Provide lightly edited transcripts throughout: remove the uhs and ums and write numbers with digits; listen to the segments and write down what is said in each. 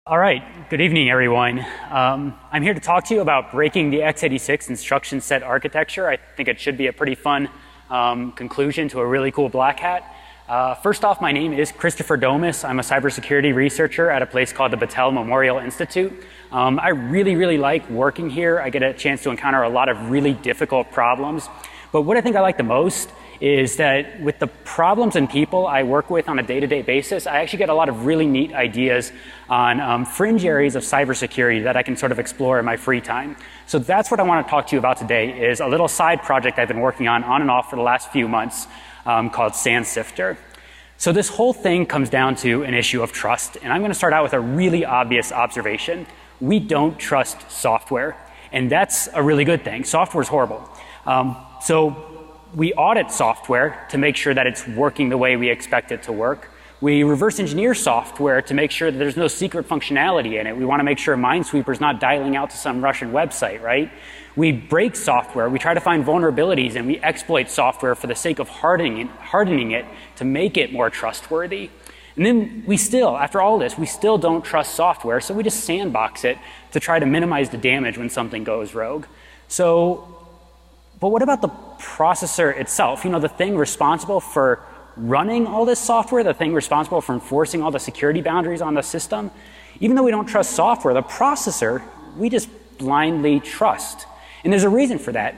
All right, good evening, everyone. I'm here to talk to you about breaking the x86 instruction set architecture. I think it should be a pretty fun conclusion to a really cool BlackHat. First off, my name is Christopher Domas. I'm a cybersecurity researcher at a place called the Battelle Memorial Institute. I really like working here. I get a chance to encounter a lot of really difficult problems. But what I think I like the most is that with the problems and people I work with on a day-to-day basis, I actually get a lot of really neat ideas on fringe areas of cybersecurity that I can sort of explore in my free time. So that's what I want to talk to you about today, is a little side project I've been working on and off for the last few months called Sand Sifter. So this whole thing comes down to an issue of trust, and I'm going to start out with a really obvious observation. We don't trust software, and that's a really good thing. Software is horrible. So we audit software to make sure that it's working the way we expect it to work. We reverse engineer software to make sure that there's no secret functionality in it. We want to make sure Minesweeper's not dialing out to some Russian website, right? We break software. We try to find vulnerabilities, and we exploit software for the sake of hardening it to make it more trustworthy. And then we still, after all this, we still don't trust software, so we just sandbox it to try to minimize the damage when something goes rogue. But what about the processor itself? You know, the thing responsible for running all this software, the thing responsible for enforcing all the security boundaries on the system. Even though we don't trust software, the processor, we just blindly trust. And there's a reason for that.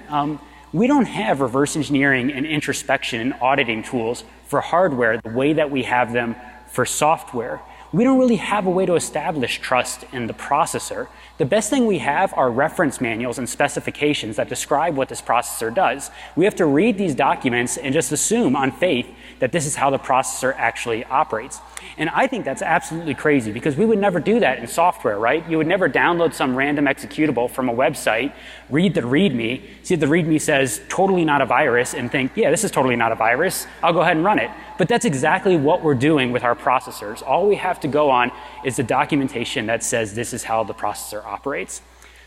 We don't have reverse engineering and introspection and auditing tools for hardware the way that we have them for software. We don't really have a way to establish trust in the processor. The best thing we have are reference manuals and specifications that describe what this processor does. We have to read these documents and just assume on faith that this is how the processor actually operates. And I think that's absolutely crazy, because we would never do that in software, right? You would never download some random executable from a website, read the README, see if the README says totally not a virus, and think, yeah, this is totally not a virus, I'll go ahead and run it. But that's exactly what we're doing with our processors. All we have to go on is the documentation that says this is how the processor operates.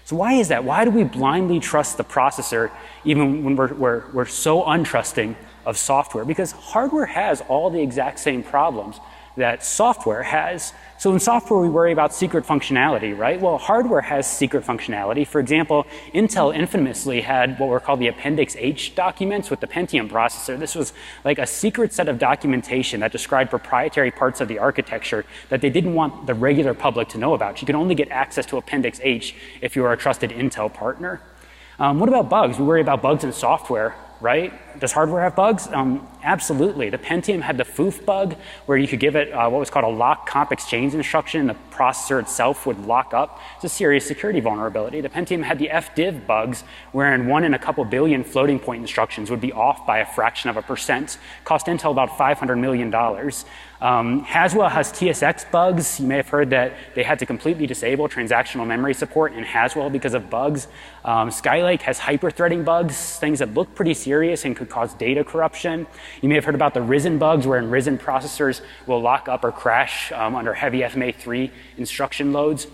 So why is that? Why do we blindly trust the processor even when we're so untrusting of software? Because hardware has all the exact same problems that software has. So in software, we worry about secret functionality, right? Well, hardware has secret functionality. For example, Intel infamously had what were called the Appendix H documents with the Pentium processor. This was like a secret set of documentation that described proprietary parts of the architecture that they didn't want the regular public to know about. You could only get access to Appendix H if you were a trusted Intel partner. What about bugs? We worry about bugs in software, right? Does hardware have bugs? Absolutely. The Pentium had the FOOF bug, where you could give it what was called a lock comp exchange instruction. The processor itself would lock up. It's a serious security vulnerability. The Pentium had the FDiv bugs, wherein 1 in a couple billion floating point instructions would be off by a fraction of a percent. Cost Intel about $500 million. Haswell has TSX bugs. You may have heard that they had to completely disable transactional memory support in Haswell because of bugs. Skylake has hyper-threading bugs, things that look pretty serious and could cause data corruption. You may have heard about the Risen bugs, wherein Risen processors will lock up or crash under heavy FMA3 instruction loads.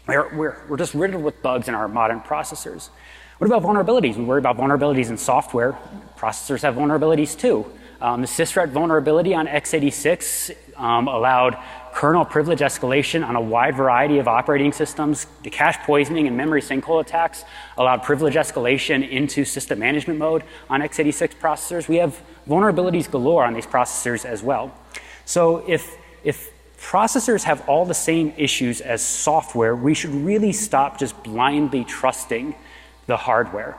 We're just riddled with bugs in our modern processors. What about vulnerabilities? We worry about vulnerabilities in software. Processors have vulnerabilities too. The sysret vulnerability on x86 allowed kernel privilege escalation on a wide variety of operating systems. The cache poisoning and memory sinkhole attacks allowed privilege escalation into system management mode on x86 processors. We have vulnerabilities galore on these processors as well. So if processors have all the same issues as software, we should really stop just blindly trusting the hardware.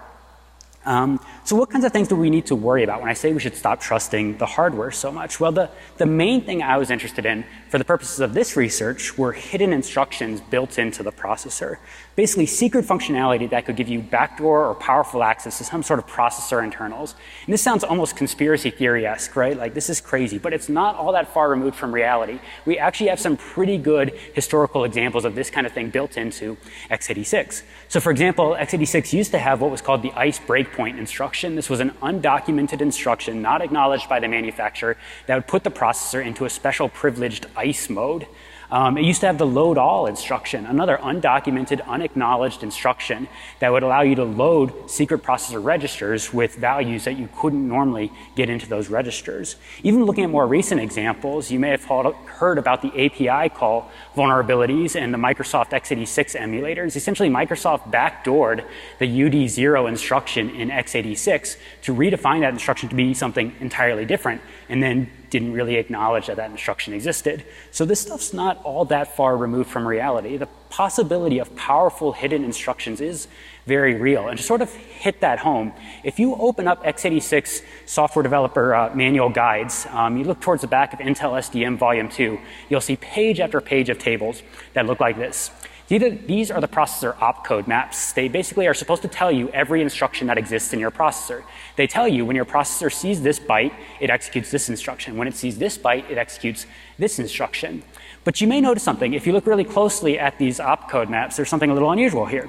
So what kinds of things do we need to worry about when I say we should stop trusting the hardware so much? Well, the main thing I was interested in for the purposes of this research were hidden instructions built into the processor. Basically, secret functionality that could give you backdoor or powerful access to some sort of processor internals. And this sounds almost conspiracy theory-esque, right? Like, this is crazy, but it's not all that far removed from reality. We actually have some pretty good historical examples of this kind of thing built into x86. So for example, x86 used to have what was called the ICE breakpoint instruction. This was an undocumented instruction, not acknowledged by the manufacturer, that would put the processor into a special privileged ICE mode. It used to have the load all instruction, another undocumented, unacknowledged instruction that would allow you to load secret processor registers with values that you couldn't normally get into those registers. Even looking at more recent examples, you may have heard about the API call vulnerabilities and the Microsoft x86 emulators. Essentially, Microsoft backdoored the UD0 instruction in x86 to redefine that instruction to be something entirely different, and then didn't really acknowledge that that instruction existed. So this stuff's not all that far removed from reality. The possibility of powerful hidden instructions is very real. And to sort of hit that home, if you open up x86 software developer manual guides, you look towards the back of Intel SDM Volume 2, you'll see page after page of tables that look like this. These are the processor opcode maps. They basically are supposed to tell you every instruction that exists in your processor. They tell you when your processor sees this byte, it executes this instruction. When it sees this byte, it executes this instruction. But you may notice something. If you look really closely at these opcode maps, there's something a little unusual here.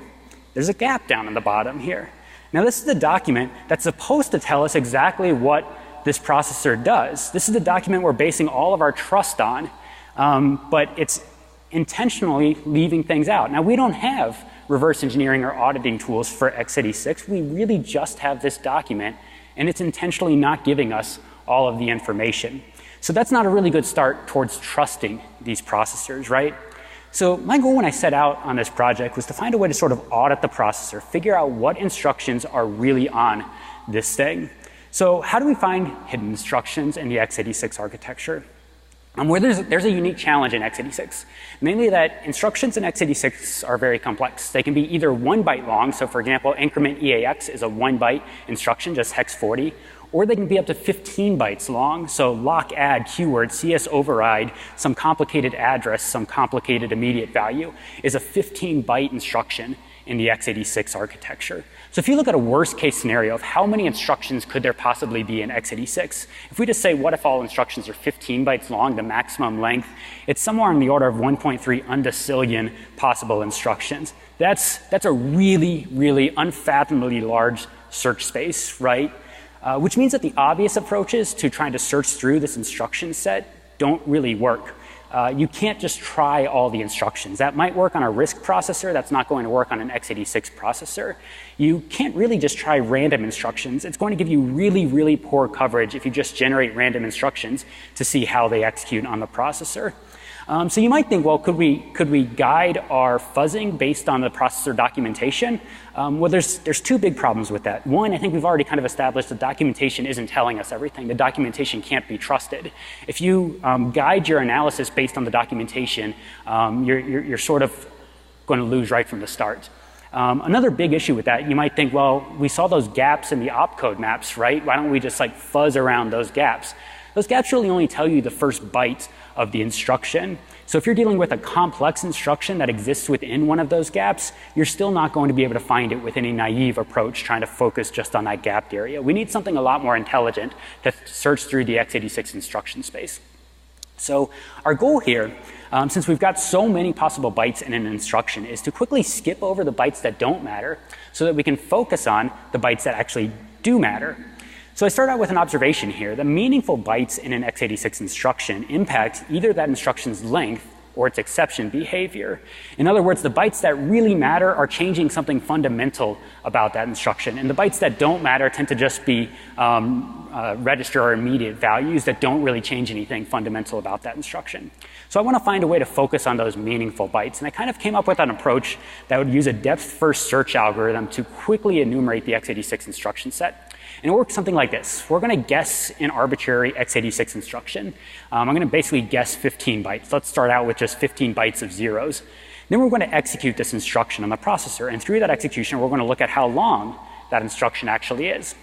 There's a gap down in the bottom here. Now this is the document that's supposed to tell us exactly what this processor does. This is the document we're basing all of our trust on, but it's intentionally leaving things out. Now we don't have reverse engineering or auditing tools for x86. We really just have this document, and it's intentionally not giving us all of the information. So that's not a really good start towards trusting these processors, right? So my goal when I set out on this project was to find a way to sort of audit the processor, figure out what instructions are really on this thing. So how do we find hidden instructions in the x86 architecture? Where there's a unique challenge in x86, namely that instructions in x86 are very complex. They can be either 1 byte long, so for example, increment EAX is a 1 byte instruction, just hex 40, or they can be up to 15 bytes long, so lock, add, keyword, CS override, some complicated address, some complicated immediate value is a 15 byte instruction in the x86 architecture. So if you look at a worst case scenario of how many instructions could there possibly be in x86, if we just say what if all instructions are 15 bytes long, the maximum length, it's somewhere on the order of 1.3 undecillion possible instructions. That's a really, really unfathomably large search space, right? Which means that the obvious approaches to trying to search through this instruction set don't really work. You can't just try all the instructions. That might work on a RISC processor. That's not going to work on an x86 processor. You can't really just try random instructions. It's going to give you really, really poor coverage if you just generate random instructions to see how they execute on the processor. So you might think, well, could we guide our fuzzing based on the processor documentation? Well, there's two big problems with that. One, I think we've already kind of established the documentation isn't telling us everything. The documentation can't be trusted. If you guide your analysis based on the documentation, you're sort of going to lose right from the start. Another big issue with that, you might think, well, we saw those gaps in the opcode maps, right? Why don't we just like fuzz around those gaps? Those gaps really only tell you the first byte of the instruction. So if you're dealing with a complex instruction that exists within one of those gaps, you're still not going to be able to find it with any naive approach trying to focus just on that gapped area. We need something a lot more intelligent to search through the x86 instruction space. So our goal here, since we've got so many possible bytes in an instruction, is to quickly skip over the bytes that don't matter so that we can focus on the bytes that actually do matter. So I start out with an observation here. The meaningful bytes in an x86 instruction impact either that instruction's length or its exception behavior. In other words, the bytes that really matter are changing something fundamental about that instruction. And the bytes that don't matter tend to just be register or immediate values that don't really change anything fundamental about that instruction. So I want to find a way to focus on those meaningful bytes. And I kind of came up with an approach that would use a depth-first search algorithm to quickly enumerate the x86 instruction set. And it works something like this. We're going to guess an arbitrary x86 instruction. I'm going to basically guess 15 bytes. Let's start out with just 15 bytes of zeros. Then we're going to execute this instruction on the processor. And through that execution, we're going to look at how long that instruction actually is.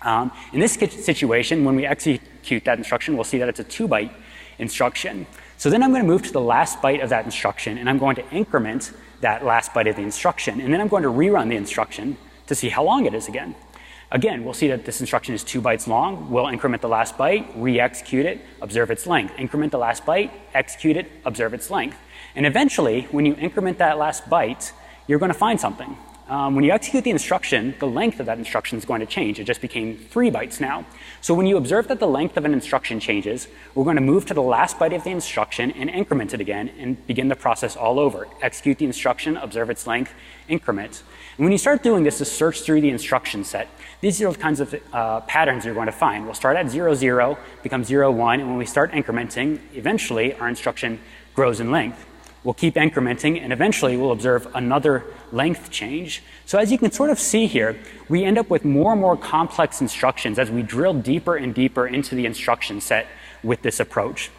In this situation, when we execute that instruction, we'll see that it's a 2-byte instruction. So then I'm going to move to the last byte of that instruction, and I'm going to increment that last byte of the instruction. And then I'm going to rerun the instruction to see how long it is again. Again, we'll see that this instruction is 2 bytes long. We'll increment the last byte, re-execute it, observe its length. Increment the last byte, execute it, observe its length. And eventually, when you increment that last byte, you're going to find something. when you execute the instruction, the length of that instruction is going to change. It just became 3 bytes now. So when you observe that the length of an instruction changes, we're going to move to the last byte of the instruction and increment it again and begin the process all over. Execute the instruction, observe its length, increment. And when you start doing this to search through the instruction set, these are the kinds of patterns you're going to find. We'll start at 0, 0, become 0, 1, and when we start incrementing, eventually our instruction grows in length. We'll keep incrementing, and eventually we'll observe another length change. So as you can sort of see here, we end up with more and more complex instructions as we drill deeper and deeper into the instruction set with this approach.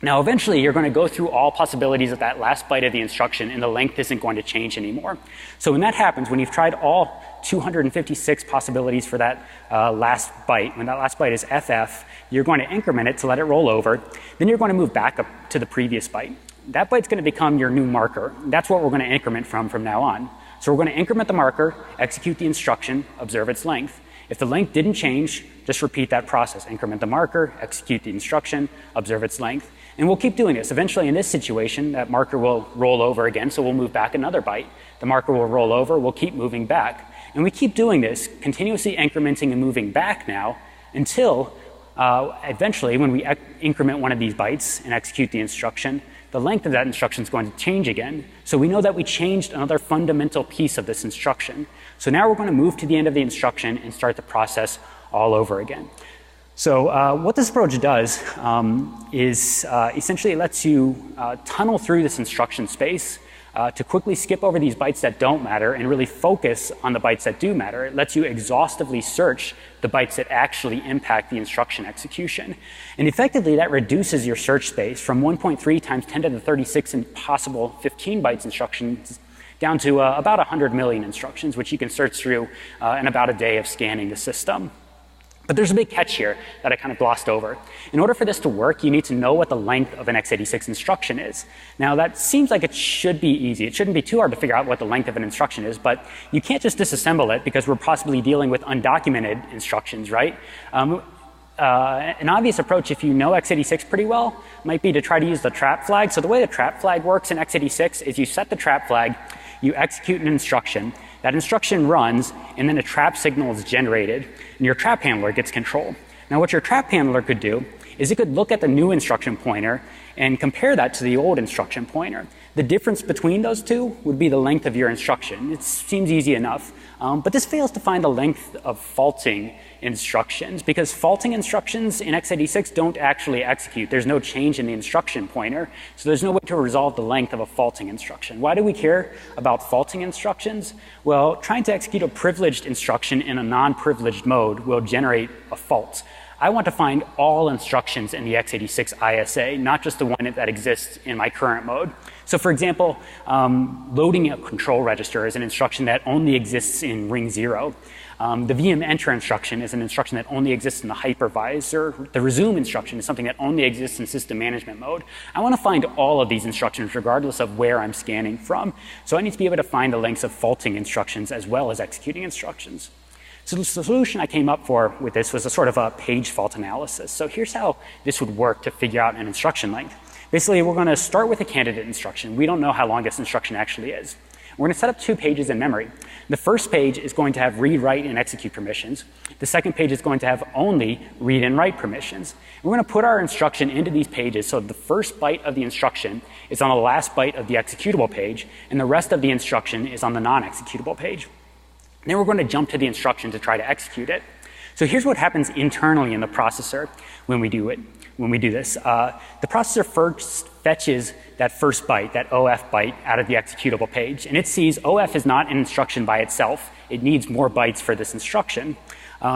Now eventually you're going to go through all possibilities of that last byte of the instruction, and the length isn't going to change anymore. So when that happens, when you've tried all 256 possibilities for that last byte, when that last byte is FF, you're going to increment it to let it roll over. Then you're going to move back up to the previous byte. That byte's going to become your new marker. That's what we're going to increment from now on. So we're going to increment the marker, execute the instruction, observe its length. If the length didn't change, just repeat that process. Increment the marker, execute the instruction, observe its length. And we'll keep doing this. Eventually in this situation, that marker will roll over again, so we'll move back another byte. The marker will roll over, we'll keep moving back. And we keep doing this, continuously incrementing and moving back now until eventually when we increment one of these bytes and execute the instruction, the length of that instruction is going to change again. So we know that we changed another fundamental piece of this instruction. So now we're going to move to the end of the instruction and start the process all over again. So what this approach does is essentially it lets you tunnel through this instruction space to quickly skip over these bytes that don't matter and really focus on the bytes that do matter. It lets you exhaustively search the bytes that actually impact the instruction execution. And effectively that reduces your search space from 1.3 times 10 to the 36 and possible 15 bytes instructions down to about 100 million instructions, which you can search through in about a day of scanning the system. But there's a big catch here that I kind of glossed over. In order for this to work, you need to know what the length of an x86 instruction is. Now that seems like it should be easy. It shouldn't be too hard to figure out what the length of an instruction is, but you can't just disassemble it because we're possibly dealing with undocumented instructions, right? An obvious approach, if you know x86 pretty well, might be to try to use the trap flag. So the way the trap flag works in x86 is you set the trap flag, you execute an instruction, that instruction runs, and then a trap signal is generated, and your trap handler gets control. Now what your trap handler could do is it could look at the new instruction pointer and compare that to the old instruction pointer. The difference between those two would be the length of your instruction. It seems easy enough, but this fails to find the length of faulting instructions because faulting instructions in x86 don't actually execute. There's no change in the instruction pointer, so there's no way to resolve the length of a faulting instruction. Why do we care about faulting instructions? Well, trying to execute a privileged instruction in a non-privileged mode will generate a fault. I want to find all instructions in the x86 ISA, not just the one that exists in my current mode. So for example, loading a control register is an instruction that only exists in ring 0. The VM enter instruction is an instruction that only exists in the hypervisor. The resume instruction is something that only exists in system management mode. I want to find all of these instructions regardless of where I'm scanning from. So I need to be able to find the lengths of faulting instructions as well as executing instructions. So the solution I came up for with this was a sort of a page fault analysis. So here's how this would work to figure out an instruction length. Basically, we're going to start with a candidate instruction. We don't know how long this instruction actually is. We're going to set up 2 pages in memory. The first page is going to have read, write, and execute permissions. The second page is going to have only read and write permissions. We're going to put our instruction into these pages so the first byte of the instruction is on the last byte of the executable page, and the rest of the instruction is on the non-executable page. Then we're going to jump to the instruction to try to execute it. So here's what happens internally in the processor when we do this. The processor first fetches that first byte, that OF byte, out of the executable page. And it sees OF is not an instruction by itself. It needs more bytes for this instruction.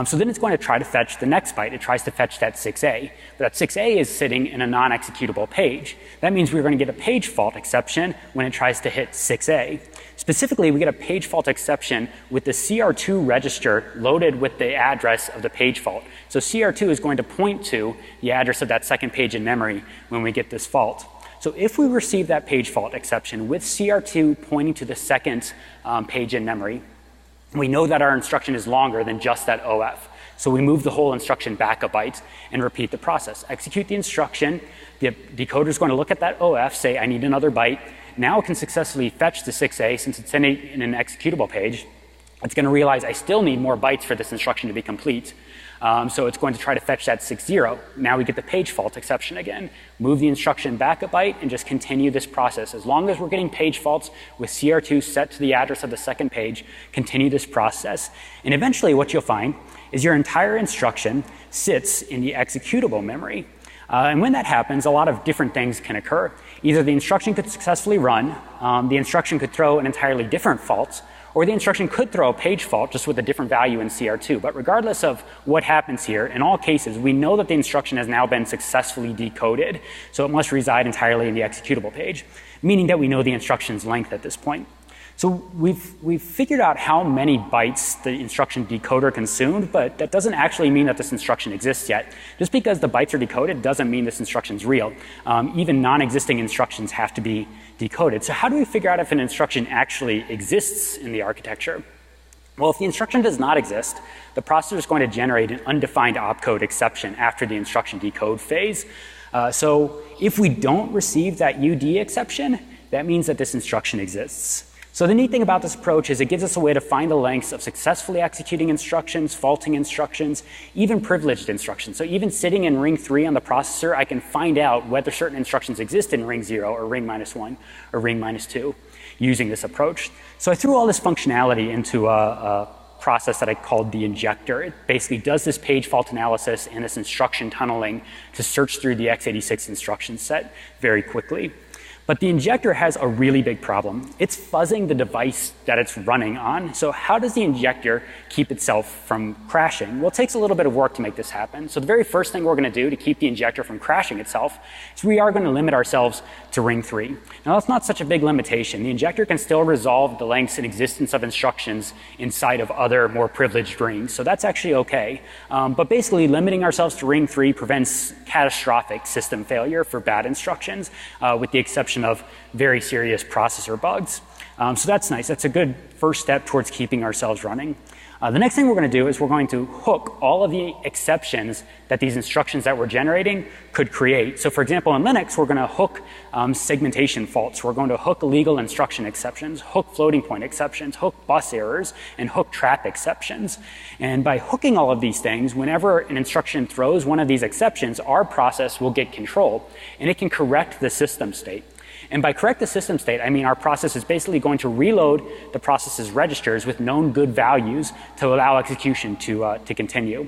So then it's going to try to fetch the next byte. It tries to fetch that 6A. But that 6A is sitting in a non-executable page. That means we're going to get a page fault exception when it tries to hit 6A. Specifically, we get a page fault exception with the CR2 register loaded with the address of the page fault. So CR2 is going to point to the address of that second page in memory when we get this fault. So if we receive that page fault exception with CR2 pointing to the second page in memory, we know that our instruction is longer than just that OF. So we move the whole instruction back a byte and repeat the process. Execute the instruction. The decoder is going to look at that OF, say, I need another byte, now it can successfully fetch the 6A since it's in an executable page. It's going to realize I still need more bytes for this instruction to be complete. So it's going to try to fetch that 6-0. Now we get the page fault exception again. Move the instruction back a byte and just continue this process. As long as we're getting page faults with CR2 set to the address of the second page, continue this process. And eventually what you'll find is your entire instruction sits in the executable memory. And when that happens, a lot of different things can occur. Either the instruction could successfully run, the instruction could throw an entirely different fault, or the instruction could throw a page fault just with a different value in CR2. But regardless of what happens here, in all cases, we know that the instruction has now been successfully decoded, so it must reside entirely in the executable page, meaning that we know the instruction's length at this point. So we've figured out how many bytes the instruction decoder consumed, but that doesn't actually mean that this instruction exists yet. Just because the bytes are decoded doesn't mean this instruction's real. Even non-existing instructions have to be decoded. So how do we figure out if an instruction actually exists in the architecture? Well, if the instruction does not exist, the processor is going to generate an undefined opcode exception after the instruction decode phase. So if we don't receive that UD exception, that means that this instruction exists. So the neat thing about this approach is it gives us a way to find the lengths of successfully executing instructions, faulting instructions, even privileged instructions. So even sitting in ring 3 on the processor, I can find out whether certain instructions exist in ring 0 or ring -1 or ring -2 using this approach. So I threw all this functionality into a process that I called the injector. It basically does this page fault analysis and this instruction tunneling to search through the x86 instruction set very quickly. But the injector has a really big problem. It's fuzzing the device that it's running on. So how does the injector keep itself from crashing? Well, it takes a little bit of work to make this happen. So the very first thing we're going to do to keep the injector from crashing itself is we are going to limit ourselves to ring 3. Now, that's not such a big limitation. The injector can still resolve the lengths and existence of instructions inside of other more privileged rings. So that's actually okay. But basically, limiting ourselves to ring 3 prevents catastrophic system failure for bad instructions, with the exception of very serious processor bugs. So that's nice. That's a good first step towards keeping ourselves running. The next thing we're going to do is we're going to hook all of the exceptions that these instructions that we're generating could create. So for example, in Linux, we're going to hook segmentation faults. We're going to hook illegal instruction exceptions, hook floating point exceptions, hook bus errors, and hook trap exceptions. And by hooking all of these things, whenever an instruction throws one of these exceptions, our process will get control, and it can correct the system state. And by correct the system state, I mean our process is basically going to reload the process's registers with known good values to allow execution to continue.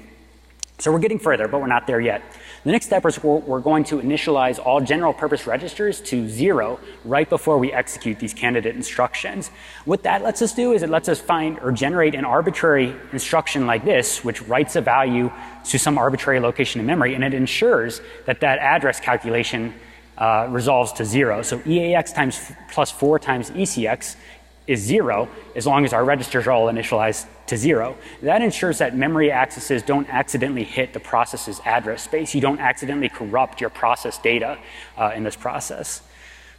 So we're getting further, but we're not there yet. The next step is we're going to initialize all general purpose registers to 0 right before we execute these candidate instructions. What that lets us do is it lets us find or generate an arbitrary instruction like this, which writes a value to some arbitrary location in memory, and it ensures that that address calculation resolves to 0. So EAX times plus 4 times ECX is 0 as long as our registers are all initialized to 0. That ensures that memory accesses don't accidentally hit the process's address space. You don't accidentally corrupt your process data in this process.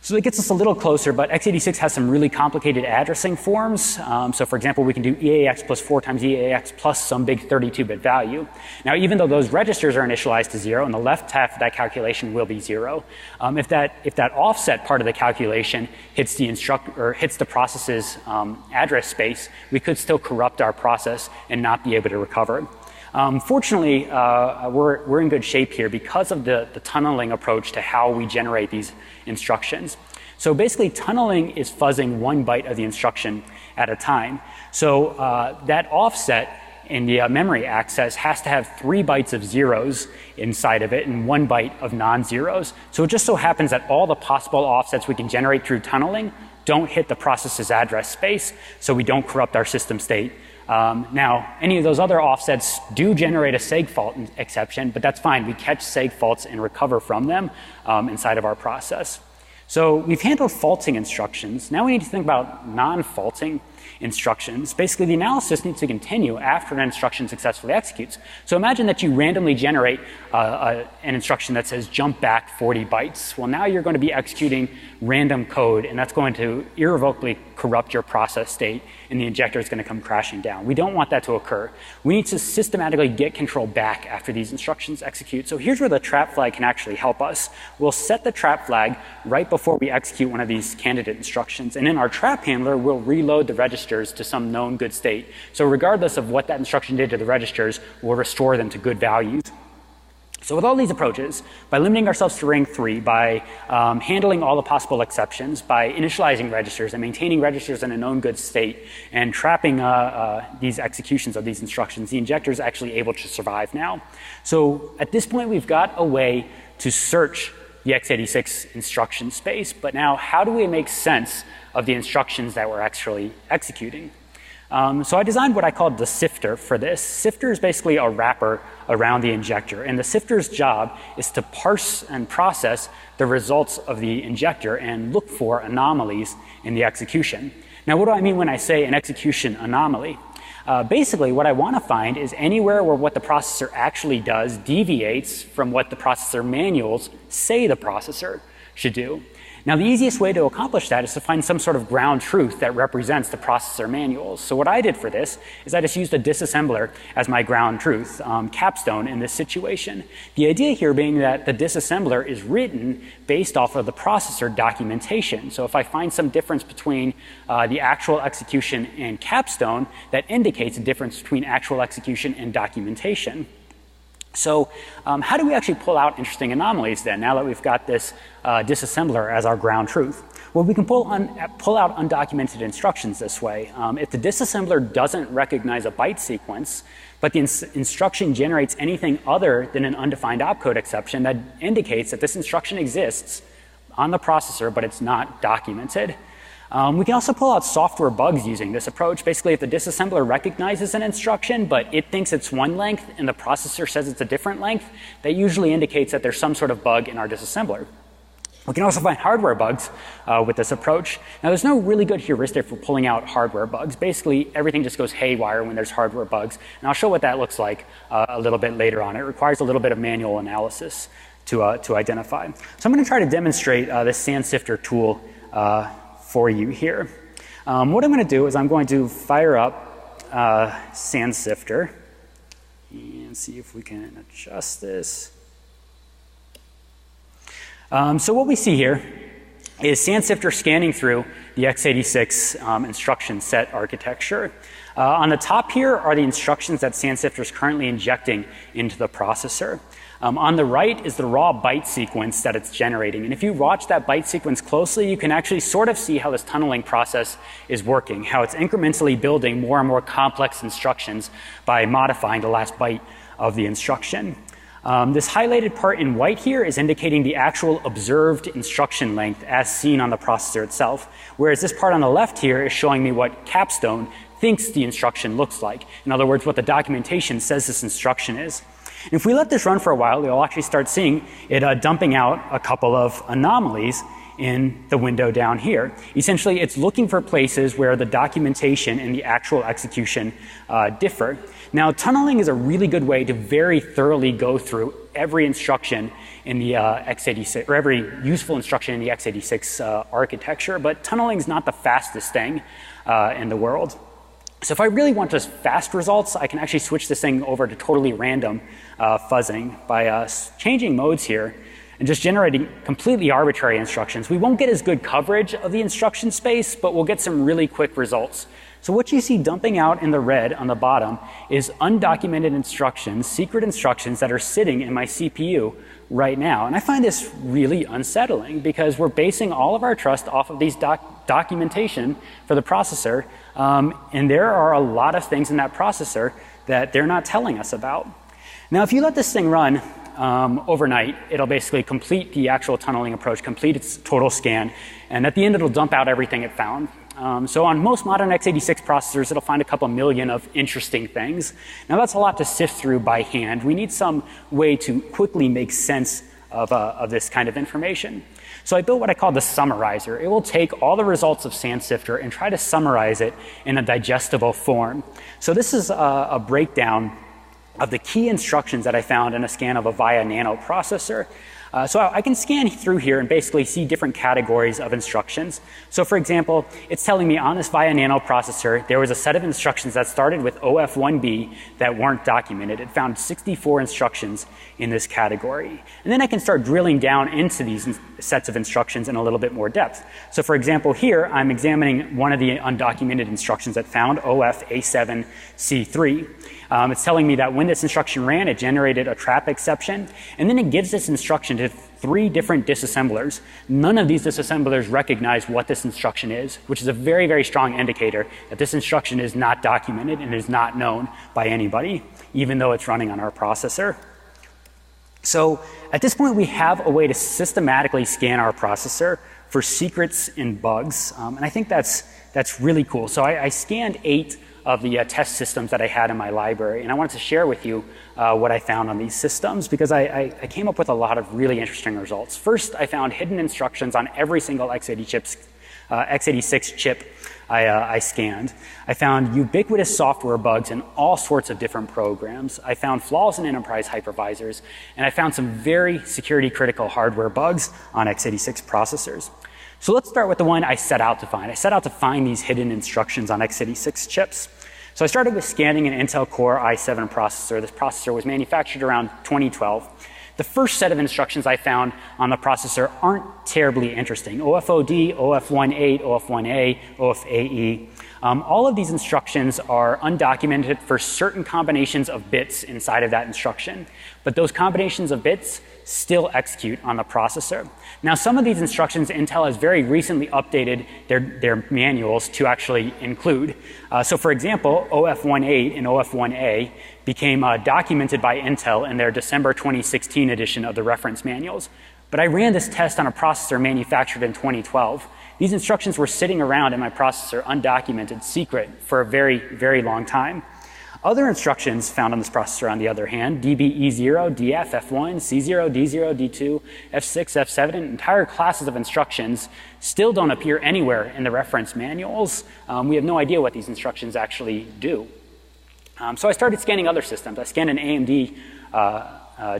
So that gets us a little closer, but x86 has some really complicated addressing forms. So for example, we can do EAX plus 4 times EAX plus some big 32-bit value. Now, even though those registers are initialized to 0, and the left half of that calculation will be 0, if that offset part of the calculation hits the process's address space, we could still corrupt our process and not be able to recover it. Fortunately, we're in good shape here because of the tunneling approach to how we generate these instructions. So basically, tunneling is fuzzing 1 byte of the instruction at a time. So that offset in the memory access has to have 3 bytes of zeros inside of it and 1 byte of non-zeros. So it just so happens that all the possible offsets we can generate through tunneling don't hit the process's address space, so we don't corrupt our system state. Now, any of those other offsets do generate a seg fault exception, but that's fine. We catch seg faults and recover from them inside of our process. So we've handled faulting instructions. Now we need to think about non-faulting instructions. Basically, the analysis needs to continue after an instruction successfully executes. So imagine that you randomly generate an instruction that says jump back 40 bytes. Well, now you're going to be executing random code, and that's going to irrevocably corrupt your process state and the injector is going to come crashing down. We don't want that to occur. We need to systematically get control back after these instructions execute. So here's where the trap flag can actually help us. We'll set the trap flag right before we execute one of these candidate instructions. And in our trap handler, we'll reload the registers to some known good state. So regardless of what that instruction did to the registers, we'll restore them to good values. So with all these approaches, by limiting ourselves to ring 3, by handling all the possible exceptions, by initializing registers and maintaining registers in a known good state, and trapping these executions of these instructions, the injector is actually able to survive now. So at this point, we've got a way to search the x86 instruction space, but now how do we make sense of the instructions that we're actually executing? So I designed what I called the sifter for this. Sifter is basically a wrapper around the injector, and the sifter's job is to parse and process the results of the injector and look for anomalies in the execution. Now, what do I mean when I say an execution anomaly? Basically, what I want to find is anywhere where what the processor actually does deviates from what the processor manuals say the processor should do. Now, the easiest way to accomplish that is to find some sort of ground truth that represents the processor manuals. So what I did for this is I just used a disassembler as my ground truth, capstone in this situation. The idea here being that the disassembler is written based off of the processor documentation. So if I find some difference between the actual execution and capstone, that indicates a difference between actual execution and documentation. So how do we actually pull out interesting anomalies then, now that we've got this disassembler as our ground truth? Well, we can pull out undocumented instructions this way. If the disassembler doesn't recognize a byte sequence, but the instruction generates anything other than an undefined opcode exception, that indicates that this instruction exists on the processor, but it's not documented. We can also pull out software bugs using this approach. Basically, if the disassembler recognizes an instruction, but it thinks it's one length and the processor says it's a different length, that usually indicates that there's some sort of bug in our disassembler. We can also find hardware bugs with this approach. Now, there's no really good heuristic for pulling out hardware bugs. Basically, everything just goes haywire when there's hardware bugs. And I'll show what that looks like a little bit later on. It requires a little bit of manual analysis to identify. So I'm going to try to demonstrate this sand sifter tool for you here. What I'm going to do is I'm going to fire up sand sifter and see if we can adjust this. So what we see here is sand sifter scanning through the x86 instruction set architecture. On the top here are the instructions that sand sifter is currently injecting into the processor. On the right is the raw byte sequence that it's generating. And if you watch that byte sequence closely, you can actually sort of see how this tunneling process is working, how it's incrementally building more and more complex instructions by modifying the last byte of the instruction. This highlighted part in white here is indicating the actual observed instruction length as seen on the processor itself, whereas this part on the left here is showing me what capstone thinks the instruction looks like. In other words, what the documentation says this instruction is. And if we let this run for a while, you'll actually start seeing it dumping out a couple of anomalies in the window down here. Essentially, it's looking for places where the documentation and the actual execution differ. Now, tunneling is a really good way to very thoroughly go through every instruction in the x86, or every useful instruction in the x86 architecture, but tunneling is not the fastest thing in the world. So if I really want just fast results, I can actually switch this thing over to totally random fuzzing by changing modes here and just generating completely arbitrary instructions. We won't get as good coverage of the instruction space, but we'll get some really quick results. So what you see dumping out in the red on the bottom is undocumented instructions, secret instructions that are sitting in my CPU right now. And I find this really unsettling because we're basing all of our trust off of these documentation for the processor. And there are a lot of things in that processor that they're not telling us about. Now, if you let this thing run overnight, it'll basically complete the actual tunneling approach, complete its total scan, and at the end it'll dump out everything it found. So on most modern x86 processors, it'll find a couple million of interesting things. Now that's a lot to sift through by hand. We need some way to quickly make sense of this kind of information. So I built what I call the summarizer. It will take all the results of sand sifter and try to summarize it in a digestible form. So this is a breakdown of the key instructions that I found in a scan of a VIA Nano processor. So I can scan through here and basically see different categories of instructions. So for example, it's telling me on this VIA Nano processor, there was a set of instructions that started with OF1B that weren't documented. It found 64 instructions in this category. And then I can start drilling down into these sets of instructions in a little bit more depth. So for example, here I'm examining one of the undocumented instructions that found OF-A7C3. It's telling me that when this instruction ran, it generated a trap exception, and then it gives this instruction to 3 different disassemblers. None of these disassemblers recognize what this instruction is, which is a very, very strong indicator that this instruction is not documented and is not known by anybody, even though it's running on our processor. So at this point, we have a way to systematically scan our processor for secrets and bugs, and I think that's really cool. So I scanned 8 of the test systems that I had in my library, and I wanted to share with you what I found on these systems, because I came up with a lot of really interesting results. First, I found hidden instructions on every single x86 chip I scanned. I found ubiquitous software bugs in all sorts of different programs. I found flaws in enterprise hypervisors, and I found some very security critical hardware bugs on x86 processors. So let's start with the one I set out to find. I set out to find these hidden instructions on x86 chips. So I started with scanning an Intel Core i7 processor. This processor was manufactured around 2012. The first set of instructions I found on the processor aren't terribly interesting. OFOD, OF18, OF1A, OFAE. All of these instructions are undocumented for certain combinations of bits inside of that instruction. But those combinations of bits still execute on the processor. Now, some of these instructions, Intel has very recently updated their manuals to actually include. So for example, OF18 and OF1A became documented by Intel in their December 2016 edition of the reference manuals. But I ran this test on a processor manufactured in 2012. These instructions were sitting around in my processor undocumented, secret, for a very, very long time. Other instructions found on this processor, on the other hand, DBE0, DF, F1, C0, D0, D2, F6, F7, and entire classes of instructions still don't appear anywhere in the reference manuals. We have no idea what these instructions actually do. So I started scanning other systems. I scanned an AMD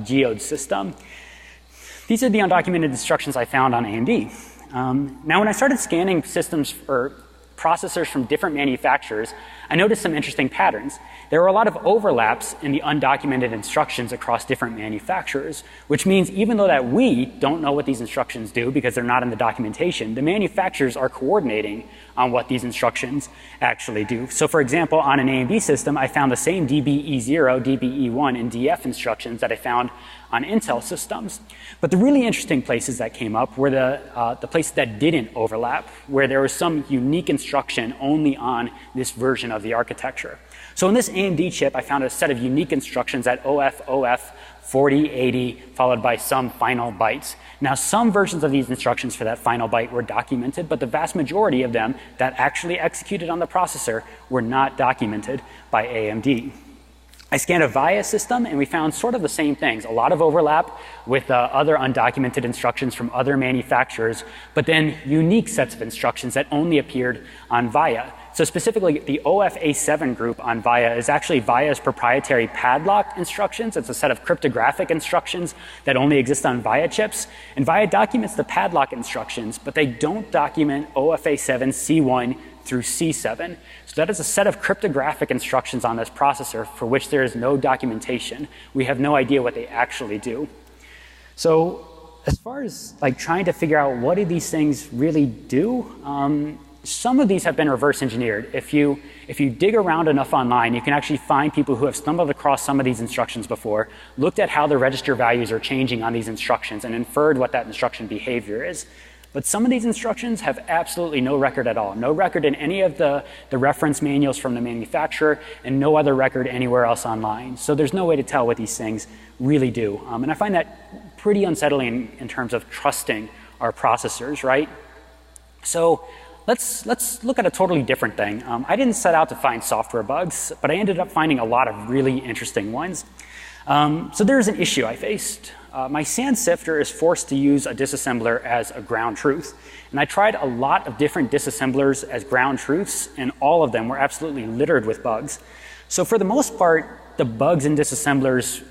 Geode system. These are the undocumented instructions I found on AMD. Now, when I started scanning systems or processors from different manufacturers, I noticed some interesting patterns. There were a lot of overlaps in the undocumented instructions across different manufacturers, which means even though that we don't know what these instructions do because they're not in the documentation, the manufacturers are coordinating on what these instructions actually do. So for example, on an AMD system, I found the same DBE0, DBE1, and DF instructions that I found on Intel systems. But the really interesting places that came up were the places that didn't overlap, where there was some unique instruction only on this version of the architecture. So in this AMD chip, I found a set of unique instructions at OF 4080, followed by some final bytes. Now, some versions of these instructions for that final byte were documented, but the vast majority of them that actually executed on the processor were not documented by AMD. I scanned a VIA system, and we found sort of the same things. A lot of overlap with other undocumented instructions from other manufacturers, but then unique sets of instructions that only appeared on VIA. So specifically, the OF-A7 group on VIA is actually VIA's proprietary padlock instructions. It's a set of cryptographic instructions that only exist on VIA chips. And VIA documents the padlock instructions, but they don't document OF-A7 C1 through C7. So that is a set of cryptographic instructions on this processor for which there is no documentation. We have no idea what they actually do. So as far as like trying to figure out what do these things really do, some of these have been reverse engineered. If you dig around enough online, you can actually find people who have stumbled across some of these instructions before, looked at how the register values are changing on these instructions, and inferred what that instruction behavior is. But some of these instructions have absolutely no record at all. No record in any of the reference manuals from the manufacturer, and no other record anywhere else online. So there's no way to tell what these things really do. And I find that pretty unsettling in terms of trusting our processors, right? So let's look at a totally different thing. I didn't set out to find software bugs, but I ended up finding a lot of really interesting ones. So there's an issue I faced. My sand sifter is forced to use a disassembler as a ground truth. And I tried a lot of different disassemblers as ground truths, and all of them were absolutely littered with bugs. So for the most part, the bugs in disassemblers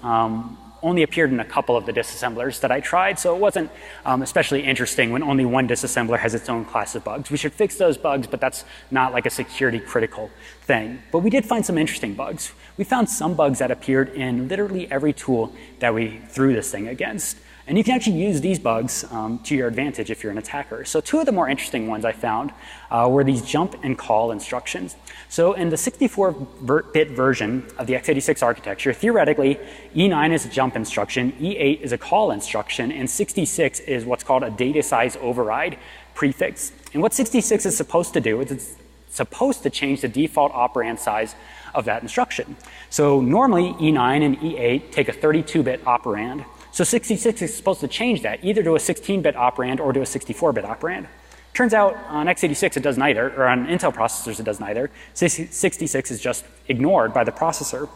only appeared in a couple of the disassemblers that I tried, so it wasn't especially interesting when only one disassembler has its own class of bugs. We should fix those bugs, but that's not like a security critical thing. But we did find some interesting bugs. We found some bugs that appeared in literally every tool that we threw this thing against. And you can actually use these bugs to your advantage if you're an attacker. So two of the more interesting ones I found were these jump and call instructions. So in the 64-bit version of the x86 architecture, theoretically, E9 is a jump instruction, E8 is a call instruction, and 66 is what's called a data size override prefix. And what 66 is supposed to do is it's supposed to change the default operand size of that instruction. So normally E9 and E8 take a 32-bit operand. So 66 is supposed to change that either to a 16-bit operand or to a 64-bit operand. Turns out on x86 it does neither, or on Intel processors it does neither. 66 is just ignored by the processor.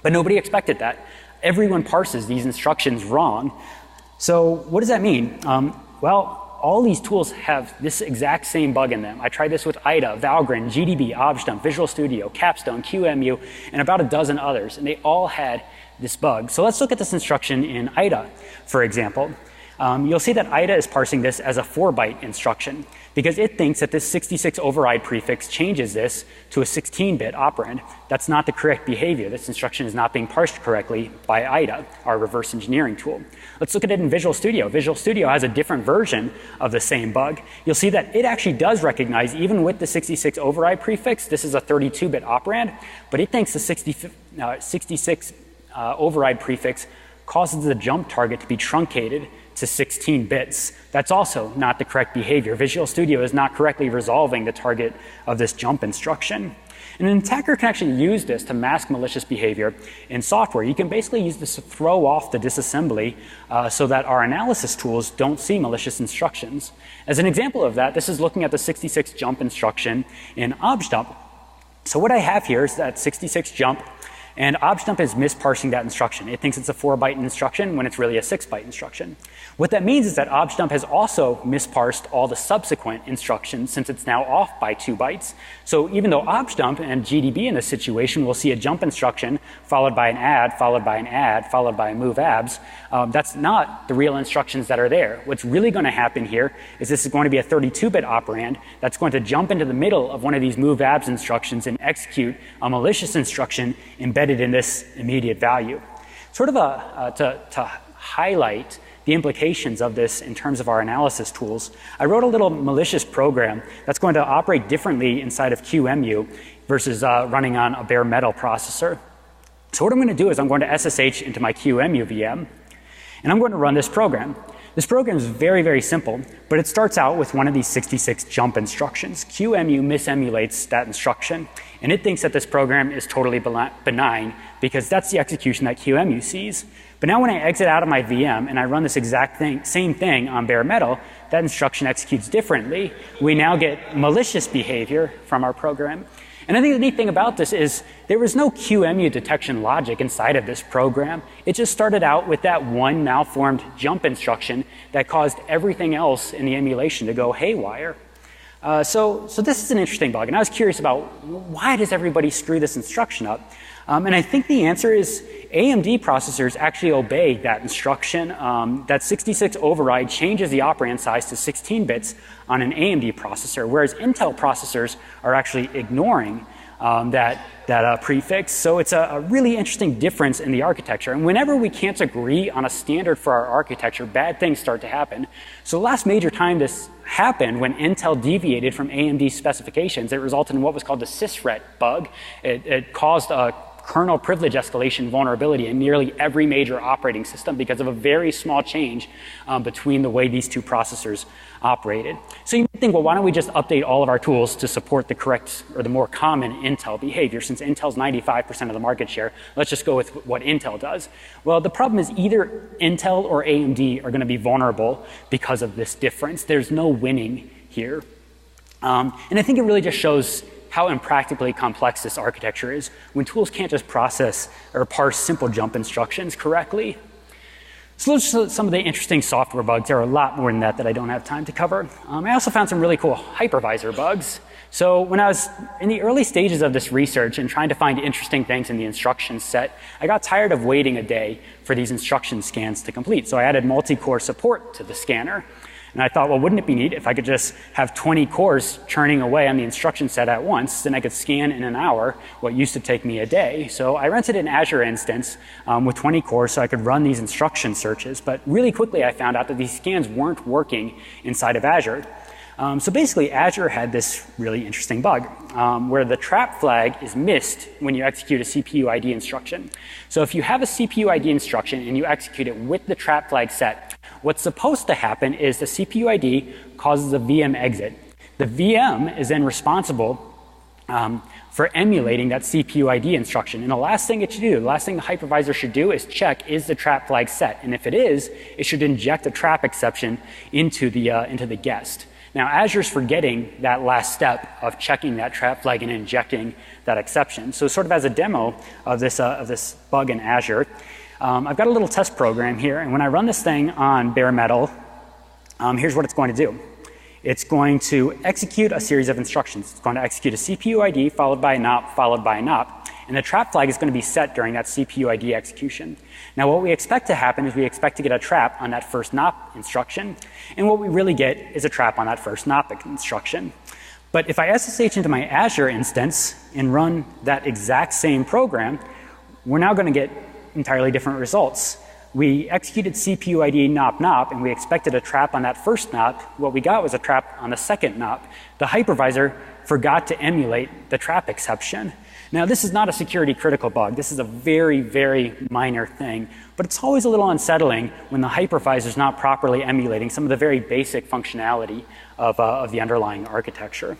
But nobody expected that. Everyone parses these instructions wrong. So what does that mean? Well, all these tools have this exact same bug in them. I tried this with IDA, Valgrind, GDB, Objdump, Visual Studio, Capstone, QEMU, and about a dozen others, and they all had this bug. So let's look at this instruction in IDA, for example. You'll see that IDA is parsing this as a 4-byte instruction because it thinks that this 66 override prefix changes this to a 16-bit operand. That's not the correct behavior. This instruction is not being parsed correctly by IDA, our reverse engineering tool. Let's look at it in Visual Studio. Visual Studio has a different version of the same bug. You'll see that it actually does recognize, even with the 66 override prefix, this is a 32-bit operand, but it thinks the 66 override prefix causes the jump target to be truncated to 16 bits. That's also not the correct behavior. Visual Studio is not correctly resolving the target of this jump instruction. And an attacker can actually use this to mask malicious behavior in software. You can basically use this to throw off the disassembly so that our analysis tools don't see malicious instructions. As an example of that, this is looking at the 66 jump instruction in Objdump. So what I have here is that 66 jump, and Objdump is misparsing that instruction. It thinks it's a 4-byte instruction when it's really a 6-byte instruction. What that means is that Objdump has also misparsed all the subsequent instructions since it's now off by 2 bytes. So even though Objdump and GDB in this situation will see a jump instruction followed by an add, followed by an add, followed by a move abs, that's not the real instructions that are there. What's really going to happen here is this is going to be a 32-bit operand that's going to jump into the middle of one of these move abs instructions and execute a malicious instruction embedded in this immediate value. Sort of to highlight the implications of this in terms of our analysis tools, I wrote a little malicious program that's going to operate differently inside of QEMU versus running on a bare metal processor. So what I'm going to do is I'm going to SSH into my QEMU VM, and I'm going to run this program. This program is very, very simple, but it starts out with one of these 66 jump instructions. QEMU misemulates that instruction, and it thinks that this program is totally benign because that's the execution that QEMU sees. But now when I exit out of my VM and I run this exact same thing on bare metal, that instruction executes differently. We now get malicious behavior from our program. And I think the neat thing about this is there was no QEMU detection logic inside of this program. It just started out with that one malformed jump instruction that caused everything else in the emulation to go haywire. So this is an interesting bug, and I was curious about why does everybody screw this instruction up? And I think the answer is AMD processors actually obey that instruction. That 66 override changes the operand size to 16 bits on an AMD processor, whereas Intel processors are actually ignoring that prefix. So it's a really interesting difference in the architecture. And whenever we can't agree on a standard for our architecture, bad things start to happen. So the last major time this happened, when Intel deviated from AMD specifications, it resulted in what was called the sysret bug. It caused a kernel privilege escalation vulnerability in nearly every major operating system because of a very small change between the way these two processors operated. So you might think, well, why don't we just update all of our tools to support the correct or the more common Intel behavior? Since Intel's 95% of the market share, let's just go with what Intel does. Well, the problem is either Intel or AMD are going to be vulnerable because of this difference. There's no winning here. And I think it really just shows how impractically complex this architecture is when tools can't just process or parse simple jump instructions correctly. So those are some of the interesting software bugs. There are a lot more than that I don't have time to cover. I also found some really cool hypervisor bugs. So when I was in the early stages of this research and trying to find interesting things in the instruction set, I got tired of waiting a day for these instruction scans to complete. So I added multi-core support to the scanner. And I thought, well, wouldn't it be neat if I could just have 20 cores churning away on the instruction set at once, then I could scan in an hour what used to take me a day. So I rented an Azure instance with 20 cores so I could run these instruction searches. But really quickly I found out that these scans weren't working inside of Azure. So basically Azure had this really interesting bug where the trap flag is missed when you execute a CPU ID instruction. So if you have a CPU ID instruction and you execute it with the trap flag set, what's supposed to happen is the CPU ID causes a VM exit. The VM is then responsible for emulating that CPU ID instruction. And the last thing it should do, the last thing the hypervisor should do is check, is the trap flag set? And if it is, it should inject a trap exception into the guest. Now Azure's forgetting that last step of checking that trap flag and injecting that exception. So sort of as a demo of this bug in Azure, I've got a little test program here, and when I run this thing on bare metal, here's what it's going to do. It's going to execute a series of instructions. It's going to execute a CPU ID followed by a NOP followed by a NOP. And the trap flag is going to be set during that CPU ID execution. Now what we expect to happen is we expect to get a trap on that first NOP instruction. And what we really get is a trap on that first NOP instruction. But if I SSH into my Azure instance and run that exact same program, we're now going to get entirely different results. We executed CPU ID NOP NOP and we expected a trap on that first NOP. What we got was a trap on the second NOP. The hypervisor forgot to emulate the trap exception. Now this is not a security critical bug. This is a very, very minor thing, but it's always a little unsettling when the hypervisor is not properly emulating some of the very basic functionality of the underlying architecture.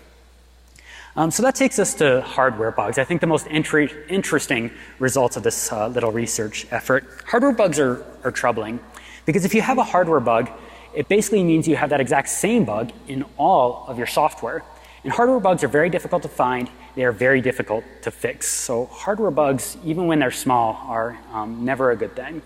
So that takes us to hardware bugs. I think the most interesting results of this little research effort. Hardware bugs are troubling because if you have a hardware bug, it basically means you have that exact same bug in all of your software. And hardware bugs are very difficult to find. They are very difficult to fix. So hardware bugs, even when they're small, are never a good thing.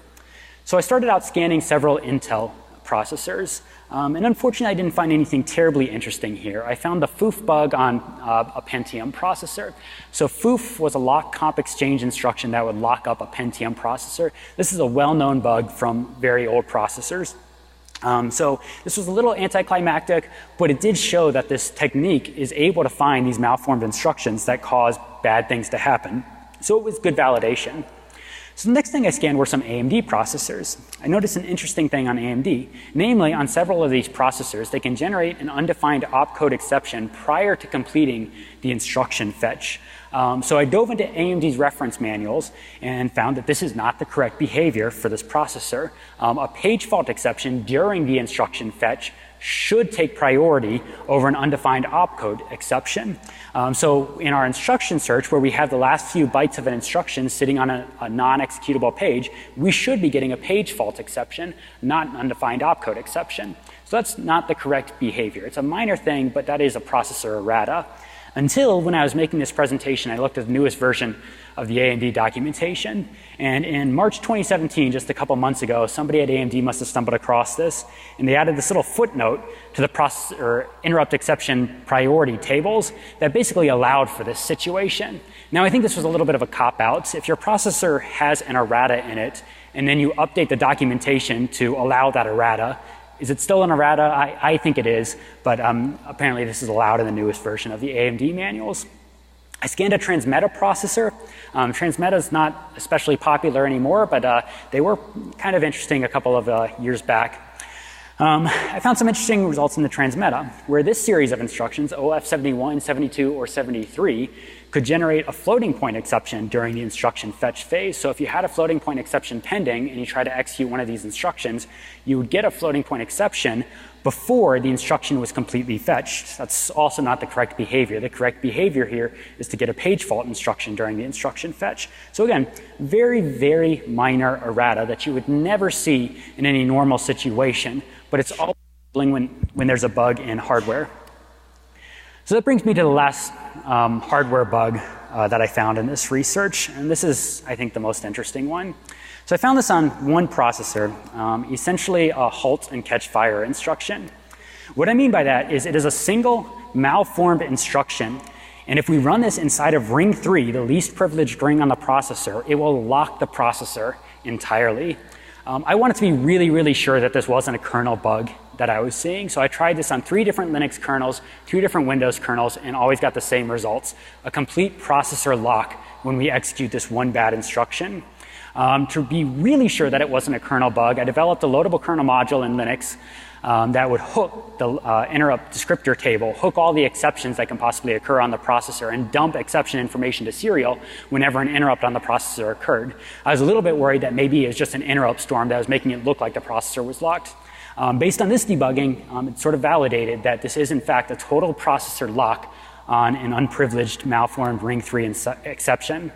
So I started out scanning several Intel processors. And unfortunately, I didn't find anything terribly interesting here. I found the FOOF bug on a Pentium processor. So FOOF was a lock comp exchange instruction that would lock up a Pentium processor. This is a well-known bug from very old processors. So this was a little anticlimactic, but it did show that this technique is able to find these malformed instructions that cause bad things to happen. So it was good validation. So the next thing I scanned were some AMD processors. I noticed an interesting thing on AMD. Namely, on several of these processors, they can generate an undefined opcode exception prior to completing the instruction fetch. So I dove into AMD's reference manuals and found that this is not the correct behavior for this processor. A page fault exception during the instruction fetch should take priority over an undefined opcode exception. So in our instruction search, where we have the last few bytes of an instruction sitting on a non-executable page, we should be getting a page fault exception, not an undefined opcode exception. So that's not the correct behavior. It's a minor thing, but that is a processor errata. Until when I was making this presentation, I looked at the newest version of the AMD documentation. And in March 2017, just a couple months ago, somebody at AMD must have stumbled across this. And they added this little footnote to the processor interrupt exception priority tables that basically allowed for this situation. Now, I think this was a little bit of a cop-out. If your processor has an errata in it, and then you update the documentation to allow that errata, is it still an errata? I think it is, but apparently this is allowed in the newest version of the AMD manuals. I scanned a Transmeta processor. Transmeta is not especially popular anymore, but they were kind of interesting a couple of years back. I found some interesting results in the Transmeta, where this series of instructions, OF71, 72, or 73, could generate a floating point exception during the instruction fetch phase. So if you had a floating point exception pending and you try to execute one of these instructions, you would get a floating point exception before the instruction was completely fetched. That's also not the correct behavior. The correct behavior here is to get a page fault instruction during the instruction fetch. So again, very, very minor errata that you would never see in any normal situation, but it's all when there's a bug in hardware. So that brings me to the last hardware bug that I found in this research, and this is, I think, the most interesting one. So I found this on one processor, essentially a halt and catch fire instruction. What I mean by that is it is a single malformed instruction, and if we run this inside of ring 3, the least privileged ring on the processor, it will lock the processor entirely. I wanted to be really, really sure that this wasn't a kernel bug that I was seeing, so I tried this on 3 different Linux kernels, 2 different Windows kernels, and always got the same results: a complete processor lock when we execute this one bad instruction. To be really sure that it wasn't a kernel bug, I developed a loadable kernel module in Linux that would hook the interrupt descriptor table, hook all the exceptions that can possibly occur on the processor, and dump exception information to serial whenever an interrupt on the processor occurred. I was a little bit worried that maybe it was just an interrupt storm that was making it look like the processor was locked. Based on this debugging, it sort of validated that this is in fact a total processor lock on an unprivileged malformed ring 3 exception.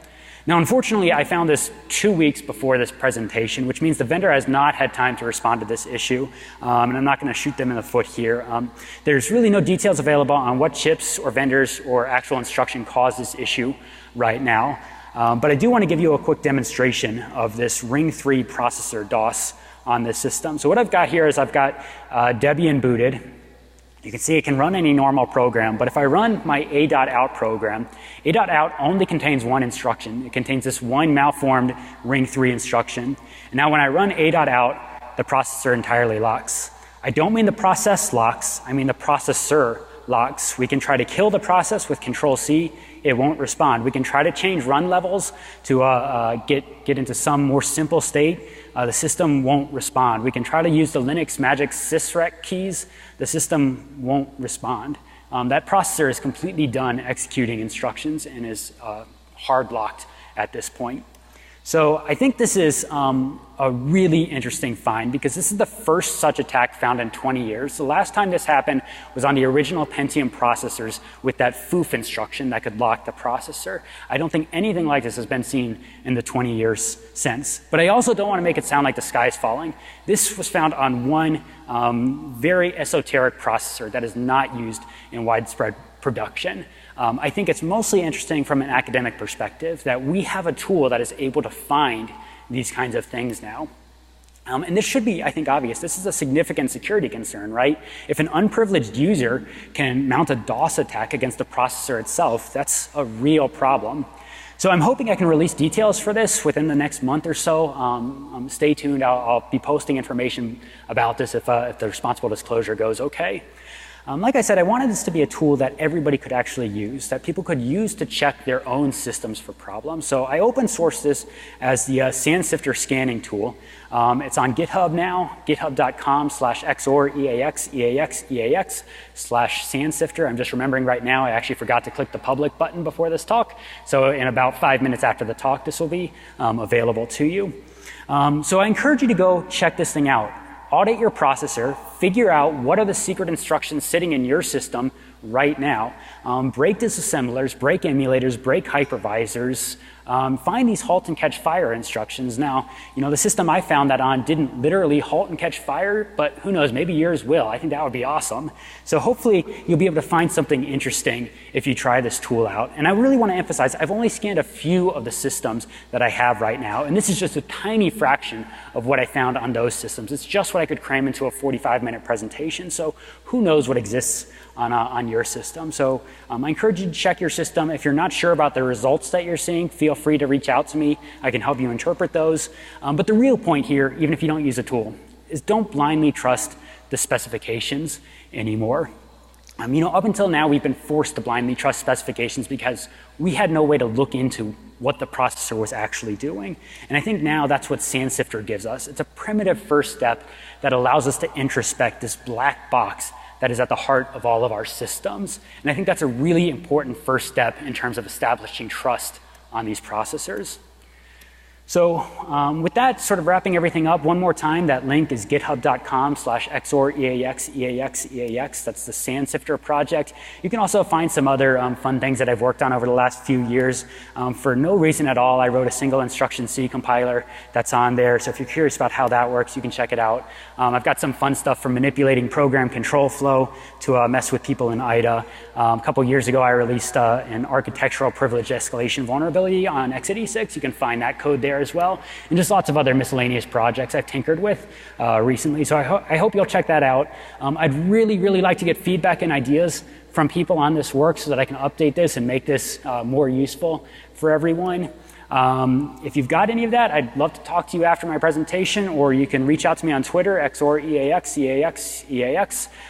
Now, unfortunately, I found this 2 weeks before this presentation, which means the vendor has not had time to respond to this issue, and I'm not going to shoot them in the foot here. There's really no details available on what chips or vendors or actual instruction caused this issue right now, but I do want to give you a quick demonstration of this ring 3 processor DOS on this system. So what I've got here is I've got Debian booted. You can see it can run any normal program, but if I run my a.out program, a.out only contains one instruction. It contains this one malformed ring 3 instruction. And now when I run a.out, the processor entirely locks. I don't mean the process locks, I mean the processor locks. We can try to kill the process with Control-C, it won't respond. We can try to change run levels to get into some more simple state. The system won't respond. We can try to use the Linux magic sysrec keys. The system won't respond. That processor is completely done executing instructions and is hard locked at this point. So I think this is a really interesting find because this is the first such attack found in 20 years. The last time this happened was on the original Pentium processors with that foof instruction that could lock the processor. I don't think anything like this has been seen in the 20 years since. But I also don't want to make it sound like the sky's falling. This was found on one very esoteric processor that is not used in widespread production. I think it's mostly interesting from an academic perspective that we have a tool that is able to find these kinds of things now. And this should be, I think, obvious. This is a significant security concern, right? If an unprivileged user can mount a DOS attack against the processor itself, that's a real problem. So I'm hoping I can release details for this within the next month or so. Stay tuned. I'll be posting information about this if the responsible disclosure goes okay. Like I said, I wanted this to be a tool that everybody could actually use, that people could use to check their own systems for problems. So I open sourced this as the SandSifter scanning tool. It's on GitHub now, github.com/xor/EAX/SandSifter. I'm just remembering right now, I actually forgot to click the public button before this talk. So in about 5 minutes after the talk, this will be available to you. So I encourage you to go check this thing out. Audit your processor, figure out what are the secret instructions sitting in your system right now. Break disassemblers, break emulators, break hypervisors. Find these halt and catch fire instructions. Now, you know, the system I found that on didn't literally halt and catch fire, but who knows, maybe yours will. I think that would be awesome. So hopefully you'll be able to find something interesting if you try this tool out. And I really want to emphasize, I've only scanned a few of the systems that I have right now, and this is just a tiny fraction of what I found on those systems. It's just what I could cram into a 45-minute presentation, so who knows what exists on your system. So I encourage you to check your system. If you're not sure about the results that you're seeing, feel free to reach out to me. I can help you interpret those. But the real point here, even if you don't use a tool, is don't blindly trust the specifications anymore. You know, up until now, we've been forced to blindly trust specifications because we had no way to look into what the processor was actually doing. And I think now that's what SandSifter gives us. It's a primitive first step that allows us to introspect this black box that is at the heart of all of our systems. And I think that's a really important first step in terms of establishing trust on these processors. So with that, sort of wrapping everything up, one more time, that link is github.com/XOR-EAX. That's the Sand Sifter project. You can also find some other fun things that I've worked on over the last few years. For no reason at all, I wrote a single instruction C compiler that's on there. So if you're curious about how that works, you can check it out. I've got some fun stuff from manipulating program control flow to mess with people in IDA. A couple years ago, I released an architectural privilege escalation vulnerability on x86. You can find that code there as well, and just lots of other miscellaneous projects I've tinkered with recently. So I hope you'll check that out. I'd really like to get feedback and ideas from people on this work so that I can update this and make this more useful for everyone. If you've got any of that, I'd love to talk to you after my presentation, or you can reach out to me on Twitter, XOR-EAX.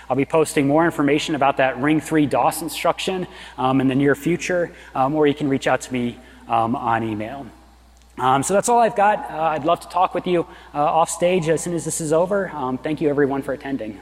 I'll be posting more information about that Ring 3 DOS instruction in the near future, or you can reach out to me on email. So that's all I've got. I'd love to talk with you off stage as soon as this is over. Thank you everyone for attending.